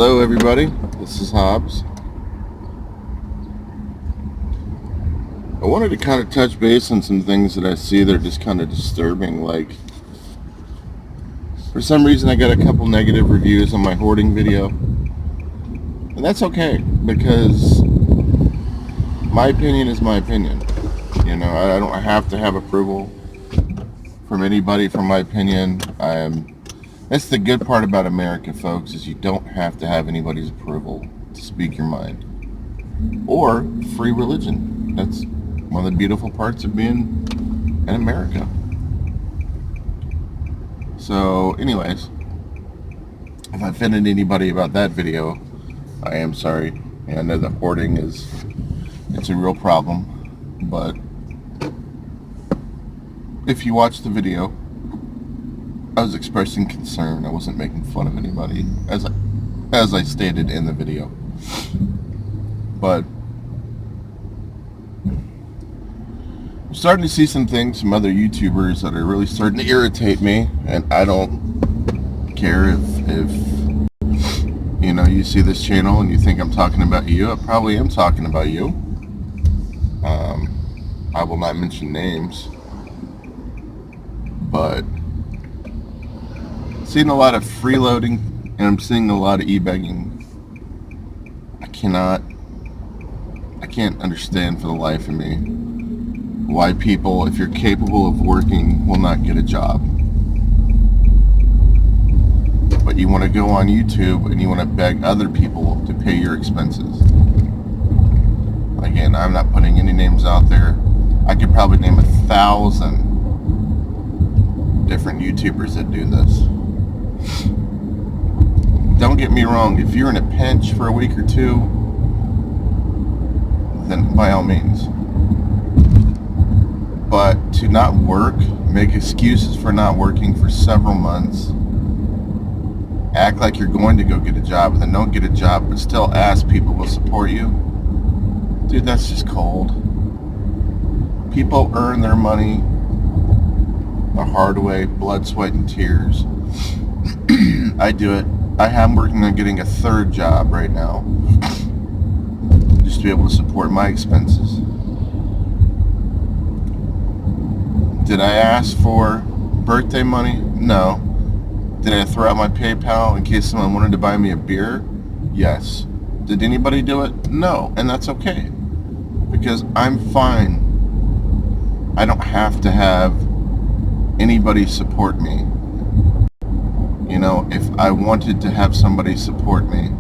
Hello everybody, this is Hobbs. I wanted to kind of touch base on some things that I see that are just kind of disturbing. Like, for some reason I got a couple negative reviews on my hoarding video. And that's okay, because my opinion is my opinion. You know, I don't have to have approval from anybody for my opinion. That's the good part about America, folks, is you don't have to have anybody's approval to speak your mind. Or free religion. That's one of the beautiful parts of being in America. So, anyways, if I offended anybody about that video, I am sorry. And I know that hoarding it's a real problem. But if you watch the video, I was expressing concern. I wasn't making fun of anybody, as I stated in the video. But I'm starting to see some things from other YouTubers that are really starting to irritate me, and I don't care if you know, you see this channel and you think I'm talking about you. I probably am talking about you. I will not mention names, but seeing a lot of freeloading, and I'm seeing a lot of e-begging. I can't understand for the life of me why people, if you're capable of working, will not get a job. But you want to go on YouTube and you want to beg other people to pay your expenses. Again, I'm not putting any names out there. I could probably name 1,000 different YouTubers that do this. Don't get me wrong, if you're in a pinch for a week or two, then by all means. But to not work, make excuses for not working for several months, act like you're going to go get a job and then don't get a job, but still ask people to support you, dude, that's just cold. People earn their money the hard way, blood, sweat, and tears. I do it. I am working on getting a third job right now, just to be able to support my expenses. Did I ask for birthday money? No. Did I throw out my PayPal in case someone wanted to buy me a beer? Yes. Did anybody do it? No, and that's okay, because I'm fine. I don't have to have anybody support me. You know, if I wanted to have somebody support me,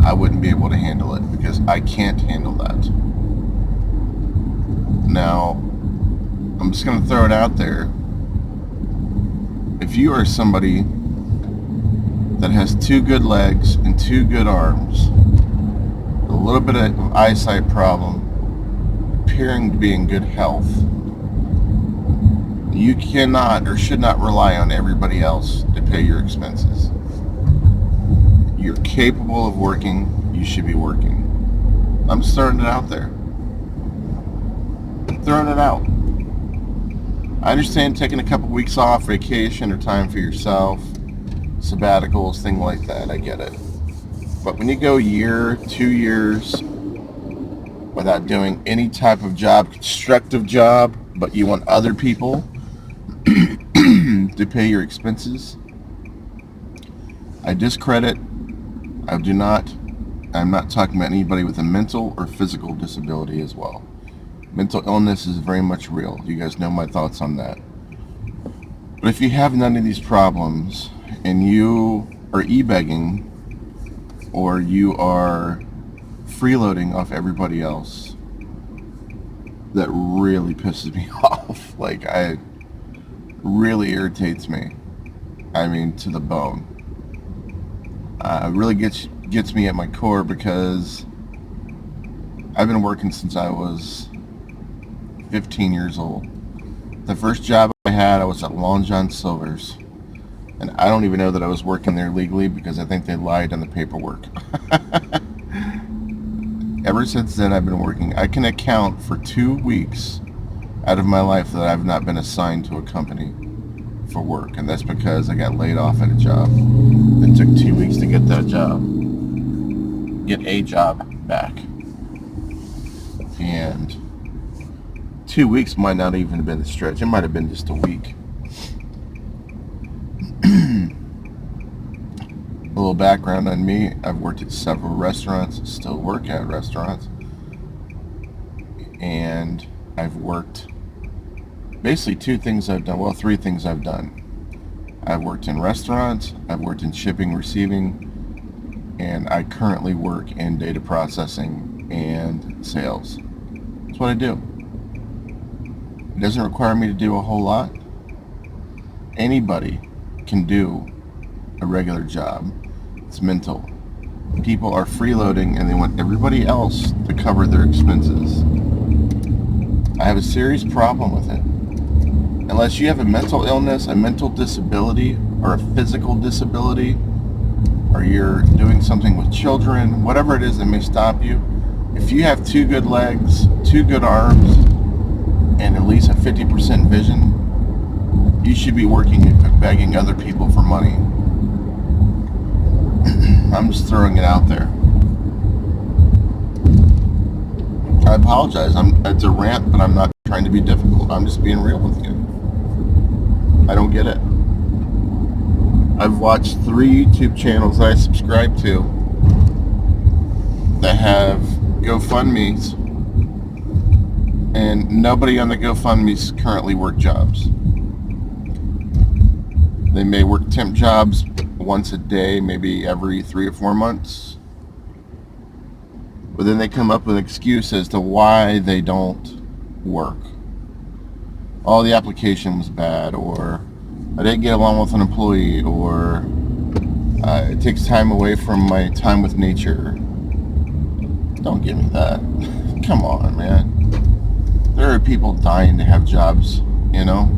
I wouldn't be able to handle it, because I can't handle that. Now, I'm just going to throw it out there. If you are somebody that has 2 good legs and 2 good arms, a little bit of eyesight problem, appearing to be in good health, you cannot or should not rely on everybody else to pay your expenses. You're capable of working, you should be working. I'm starting it out there. I'm throwing it out. I understand taking a couple weeks off, vacation, or time for yourself, sabbaticals, things like that, I get it. But when you go a year, 2 years, without doing any type of job, constructive job, but you want other people to pay your expenses, I discredit. I'm not talking about anybody with a mental or physical disability as well. Mental illness is very much real. You guys know my thoughts on that. But if you have none of these problems and you are e-begging or you are freeloading off everybody else, that really pisses me off. Like, it really irritates me. I mean, to the bone. It really gets me at my core, because I've been working since I was 15 years old. The first job I had, I was at Long John Silver's, and I don't even know that I was working there legally, because I think they lied on the paperwork. Ever since then, I've been working. I can account for 2 weeks out of my life that I've not been assigned to a company. for work, and that's because I got laid off at a job. It took 2 weeks to get that job, get a job back. And 2 weeks might not even have been a stretch. It might have been just a week. A little background on me. I've worked at several restaurants, still work at restaurants. And I've worked basically three things I've done. I've worked in restaurants, I've worked in shipping, receiving, and I currently work in data processing and sales. That's what I do. It doesn't require me to do a whole lot. Anybody can do a regular job. It's mental. People are freeloading and they want everybody else to cover their expenses. I have a serious problem with it. Unless you have a mental illness, a mental disability, or a physical disability, or you're doing something with children, whatever it is that may stop you, if you have 2 good legs, 2 good arms, and at least a 50% vision, you should be working and begging other people for money. I'm just throwing it out there. I apologize. It's a rant, but I'm not trying to be difficult. I'm just being real with you. I don't get it. I've watched 3 YouTube channels that I subscribe to that have GoFundMes, and nobody on the GoFundMes currently work jobs. They may work temp jobs once a day, maybe every 3 or 4 months. But then they come up with an excuse as to why they don't work. Oh, the application was bad, or I didn't get along with an employee, or it takes time away from my time with nature. Don't give me that. Come on, man. There are people dying to have jobs, you know?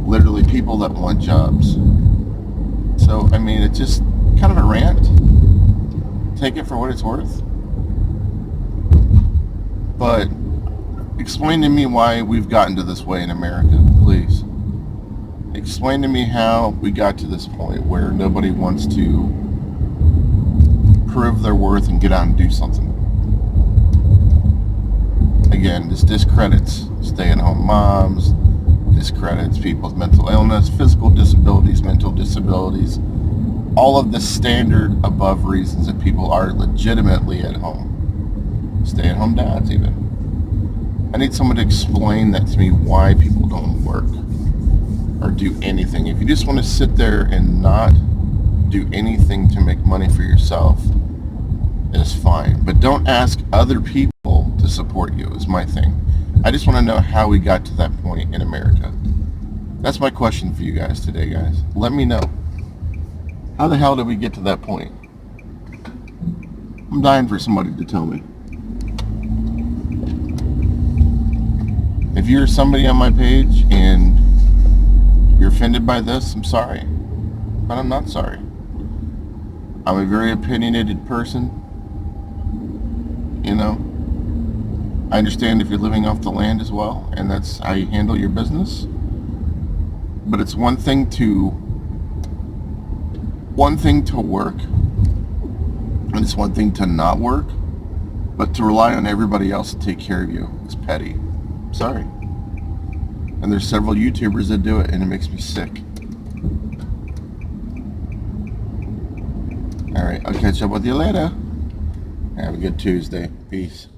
Literally people that want jobs. So, I mean, it's just kind of a rant. Take it for what it's worth. But explain to me why we've gotten to this way in America, please. Explain to me how we got to this point where nobody wants to prove their worth and get out and do something. Again, this discredits stay-at-home moms, discredits people with mental illness, physical disabilities, mental disabilities, all of the standard above reasons that people are legitimately at home. Stay-at-home dads even. I need someone to explain that to me, why people don't work or do anything. If you just want to sit there and not do anything to make money for yourself, it's fine. But don't ask other people to support you, is my thing. I just want to know how we got to that point in America. That's my question for you guys today, guys. Let me know. How the hell did we get to that point? I'm dying for somebody to tell me. If you're somebody on my page and you're offended by this, I'm sorry. But I'm not sorry. I'm a very opinionated person. You know, I understand if you're living off the land as well, and that's how you handle your business. But it's one thing to work, and it's one thing to not work. But to rely on everybody else to take care of you is petty. Sorry. And there's several YouTubers that do it, and it makes me sick. Alright, I'll catch up with you later. Have a good Tuesday. Peace.